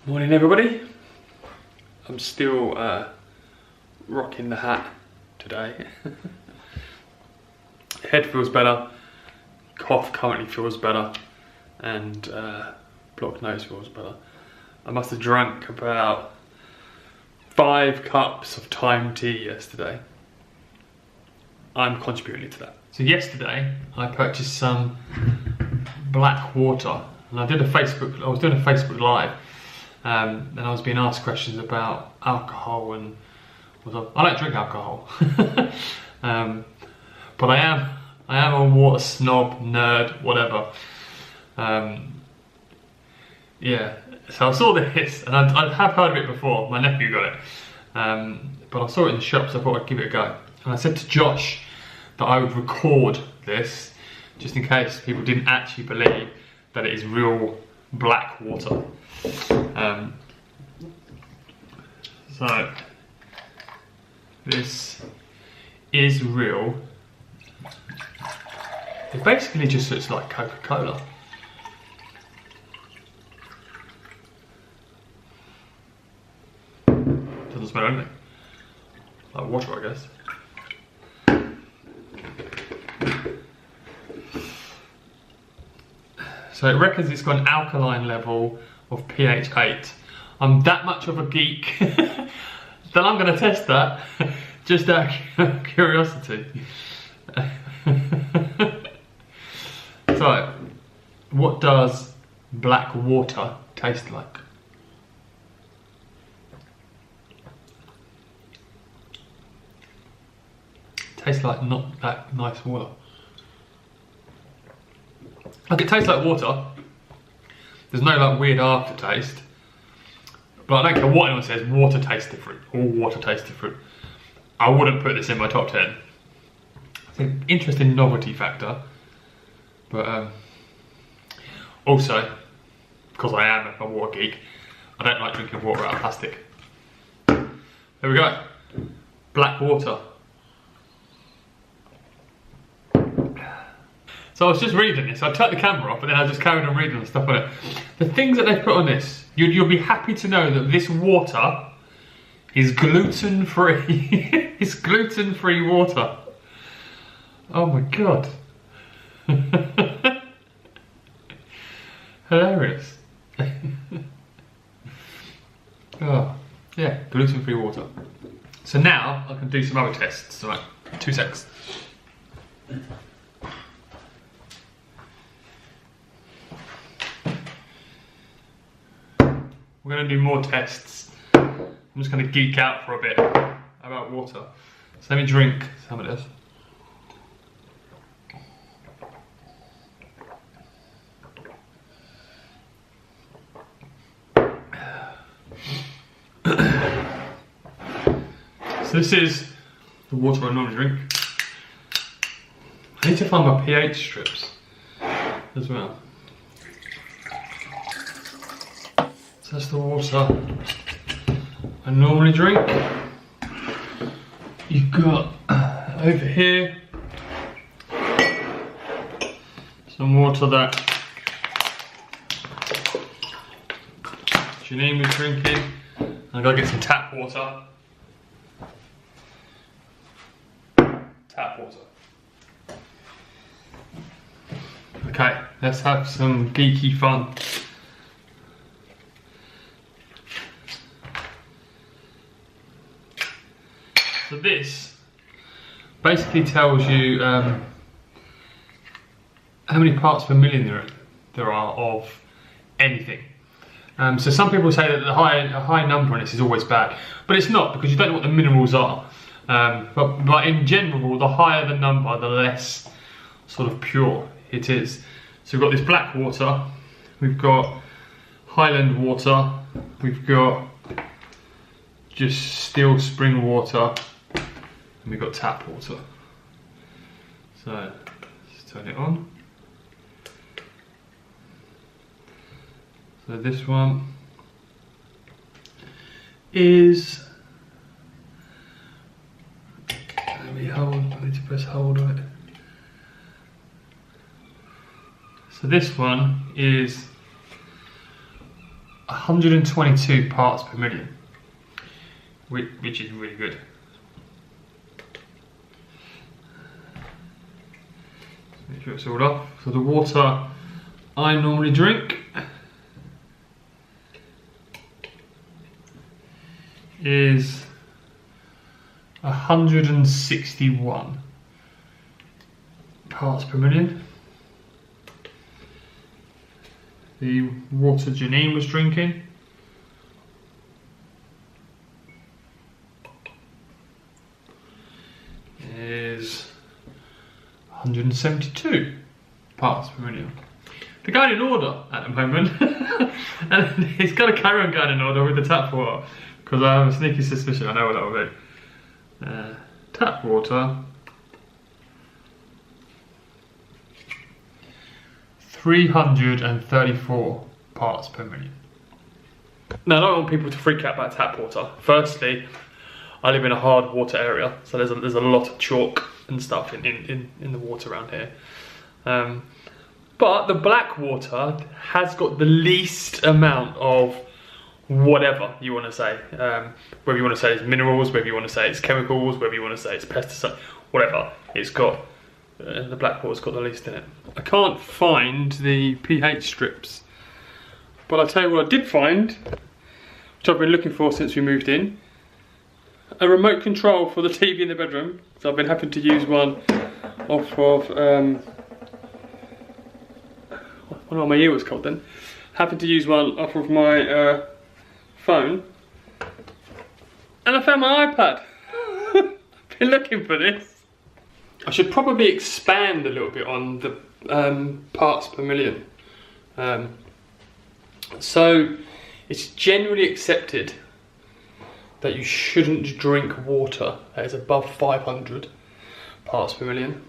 Morning everybody. I'm still rocking the hat today. Head feels better, cough currently feels better, and blocked nose feels better. I must have drank about 5 cups of thyme tea yesterday. I'm contributing to that. So yesterday I purchased some black water, and I was doing a Facebook Live. And I was being asked questions about alcohol, and I don't drink alcohol, but I am a water snob, nerd, whatever. Yeah, so I saw this, and I have heard of it before. My nephew got it, but I saw it in the shop, so I thought I'd give it a go. And I said to Josh that I would record this, just in case people didn't actually believe that it is real black water. So this is real. It basically just looks like Coca-Cola. Doesn't smell anything. Like water, I guess. So it reckons it's got an alkaline level of pH 8. I'm that much of a geek that I'm going to test that just out of curiosity. So, what does black water taste like? Tastes like not that nice water. Like, it tastes like water. There's no like weird aftertaste. But I don't care what anyone says, water tastes different. All water tastes different. I wouldn't put this in my top 10. It's an interesting novelty factor. But also, because I am a water geek, I don't like drinking water out of plastic. There we go. Black water. So I was just reading this. I turned the camera off, but then I just carried on reading the stuff on it. The things that they've put on this, you'll be happy to know that this water is gluten-free. It's gluten-free water. Oh my god. Hilarious. Oh, yeah, gluten-free water. So now I can do some other tests. Right, 2 secs. We're going to do more tests. I'm just going to geek out for a bit about water. So let me drink some of this. So this is the water I normally drink. I need to find my pH strips as well. So that's the water I normally drink. You've got over here some water that Janine was drinking. I've got to get some tap water. Tap water. Okay, let's have some geeky fun. So this basically tells you how many parts per million there are of anything. So some people say that a high number on this is always bad, but it's not, because you don't know what the minerals are. But in general, the higher the number, the less sort of pure it is. So we've got this black water, we've got Highland water, we've got just still spring water, and we've got tap water. So let's turn it on. So this one is, let me hold, I need to press hold on it. So this one is 122 parts per million, which is really good. Make sure it's all off. So the water I normally drink is 161 parts per million. The water Janine was drinking is 172 parts per million. They're going in order at the moment, and it's got to carry on going in order with the tap water, because I have a sneaky suspicion I know what that will be. Tap water, 334 parts per million. Now, I don't want people to freak out about tap water. Firstly, I live in a hard water area, so there's a lot of chalk and stuff in the water around here. But the black water has got the least amount of whatever you want to say. Whether you want to say it's minerals, whether you want to say it's chemicals, whether you want to say it's pesticide, whatever. It's got, the black water's got the least in it. I can't find the pH strips, but I'll tell you what I did find, which I've been looking for since we moved in. A remote control for the TV in the bedroom. So I've been having to use one off of, I don't know what my ear was called then. Having to use one off of my phone. And I found my iPad. I've been looking for this. I should probably expand a little bit on the parts per million. So it's generally accepted that you shouldn't drink water that is above 500 parts per million.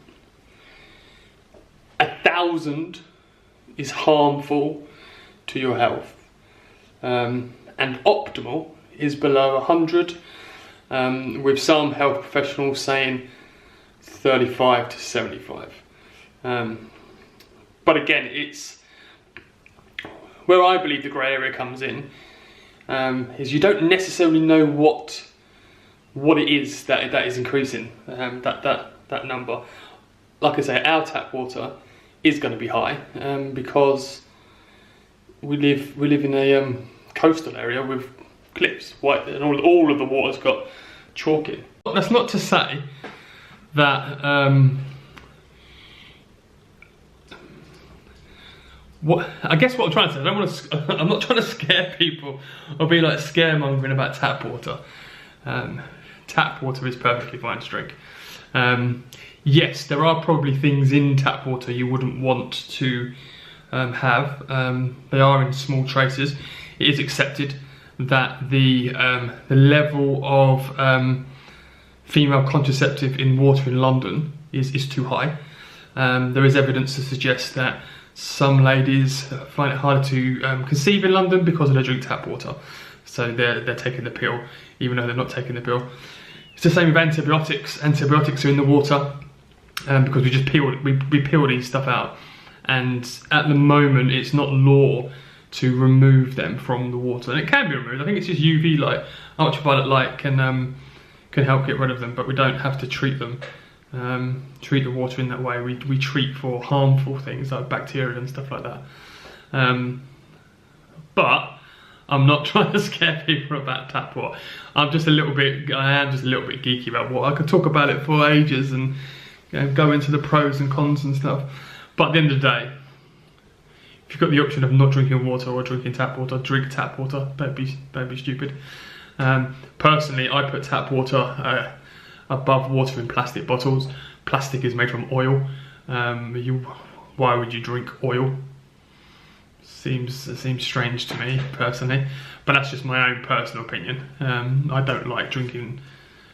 1,000 is harmful to your health, and optimal is below 100, with some health professionals saying 35 to 75. But again, it's where I believe the grey area comes in. Is you don't necessarily know what it is that is increasing that number. Like I say, our tap water is going to be high because we live in a coastal area with cliffs, white, and all of the water's got chalk in. That's not to say that I guess what I'm trying to say, I'm not trying to scare people or be like scaremongering about tap water. Tap water is perfectly fine to drink. Yes, there are probably things in tap water you wouldn't want to have. They are in small traces. It is accepted that the level of female contraceptive in water in London is too high. There is evidence to suggest that some ladies find it harder to conceive in London because they drink tap water. So they're taking the pill, even though they're not taking the pill. It's the same with antibiotics. Antibiotics are in the water because we peel these stuff out. And at the moment, it's not law to remove them from the water. And it can be removed. I think it's just UV light, ultraviolet light can help get rid of them, but we don't have to treat them. Treat the water in that way. We treat for harmful things like bacteria and stuff like that. But I'm not trying to scare people about tap water. I am just a little bit geeky about water. I could talk about it for ages and go into the pros and cons and stuff. But at the end of the day, if you've got the option of not drinking water or drinking tap water, drink tap water. Don't be stupid. Personally, I put tap water above water in plastic bottles. Plastic is made from oil. Why would you drink oil? Seems strange to me personally, but that's just my own personal opinion. I don't like drinking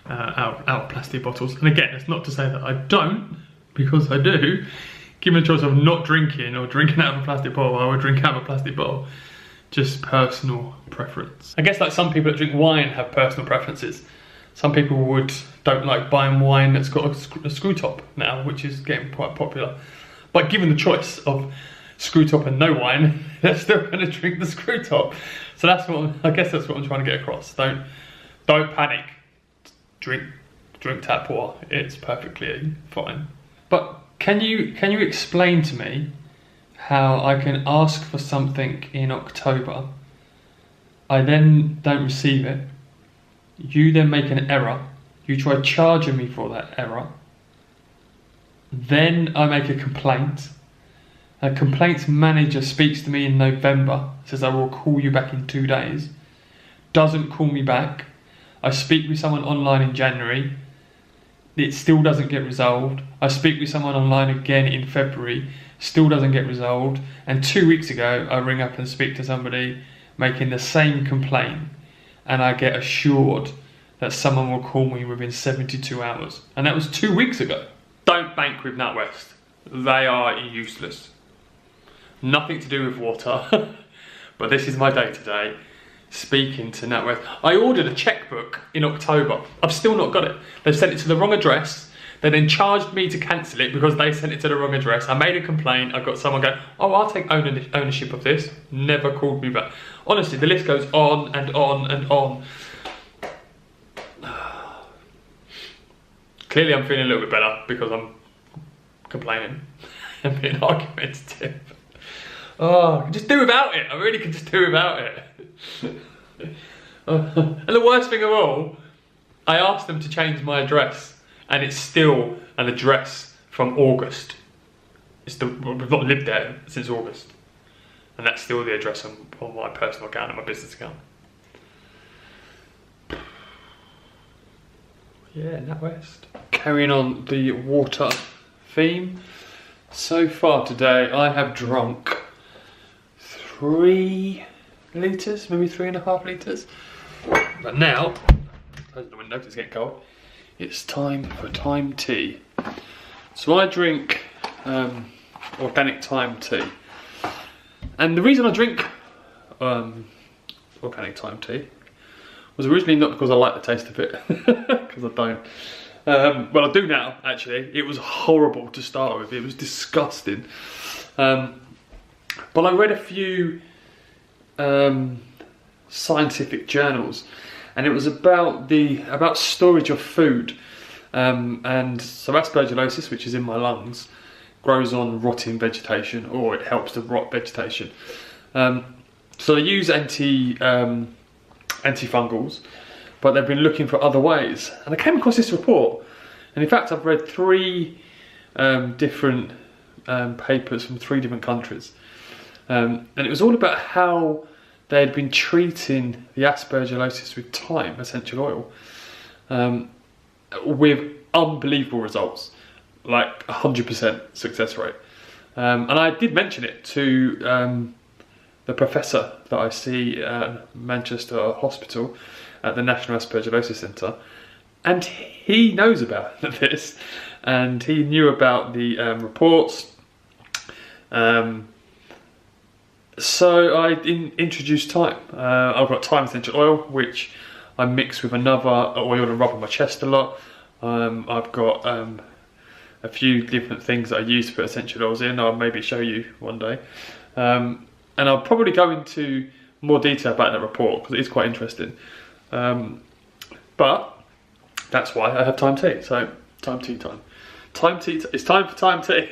out of plastic bottles. And again, it's not to say that I don't, because I do. Given the choice of not drinking or drinking out of a plastic bottle, I would drink out of a plastic bottle. Just personal preference. I guess like some people that drink wine have personal preferences. Some people don't like buying wine that's got a screw top now, which is getting quite popular. But given the choice of screw top and no wine, they're still going to drink the screw top. So that's what I guess that's what I'm trying to get across. Don't panic. Drink tap water. It's perfectly fine. But can you explain to me how I can ask for something in October, I then don't receive it, you then make an error, you try charging me for that error, then I make a complaint, a complaints manager speaks to me in November, says I will call you back in 2 days, doesn't call me back, I speak with someone online in January, it still doesn't get resolved, I speak with someone online again in February, still doesn't get resolved, and 2 weeks ago I ring up and speak to somebody making the same complaint, and I get assured that someone will call me within 72 hours, and that was 2 weeks ago. Don't bank with NatWest. They are useless. Nothing to do with water, but this is my day today, speaking to NatWest. I ordered a checkbook in October. I've still not got it. They've sent it to the wrong address. They then charged me to cancel it because they sent it to the wrong address. I made a complaint. I got someone going, oh, I'll take ownership of this. Never called me back. Honestly, the list goes on and on and on. Clearly, I'm feeling a little bit better because I'm complaining and being argumentative. Oh, I can just do without it. I really can just do without it. And the worst thing of all, I asked them to change my address. And it's still an address from August. We've not lived there since August. And that's still the address on my personal account and my business account. Yeah, NatWest. Carrying on the water theme. So far today, I have drunk 3 litres, maybe 3.5 litres. But now, close the window because it's getting cold. It's time for thyme tea. So I drink organic thyme tea. And the reason I drink organic thyme tea was originally not because I like the taste of it, because I don't. Well, I do now, actually. It was horrible to start with. It was disgusting. But I read a few scientific journals, and it was about storage of food, and so aspergillosis, which is in my lungs, grows on rotting vegetation, or it helps to rot vegetation. So they use antifungals, but they've been looking for other ways, and I came across this report, and in fact I've read 3 different papers from 3 different countries, and it was all about how they had been treating the aspergillosis with thyme essential oil, with unbelievable results, like 100% success rate. And I did mention it to the professor that I see at Manchester Hospital at the National Aspergillosis Centre, and he knows about this, and he knew about the reports. So I introduced thyme. I've got thyme essential oil, which I mix with another oil and rub on my chest a lot. I've got a few different things that I use to put essential oils in. I'll maybe show you one day. And I'll probably go into more detail about that report because it is quite interesting. But that's why I have thyme tea. So thyme tea time. Thyme tea. It's time for thyme tea.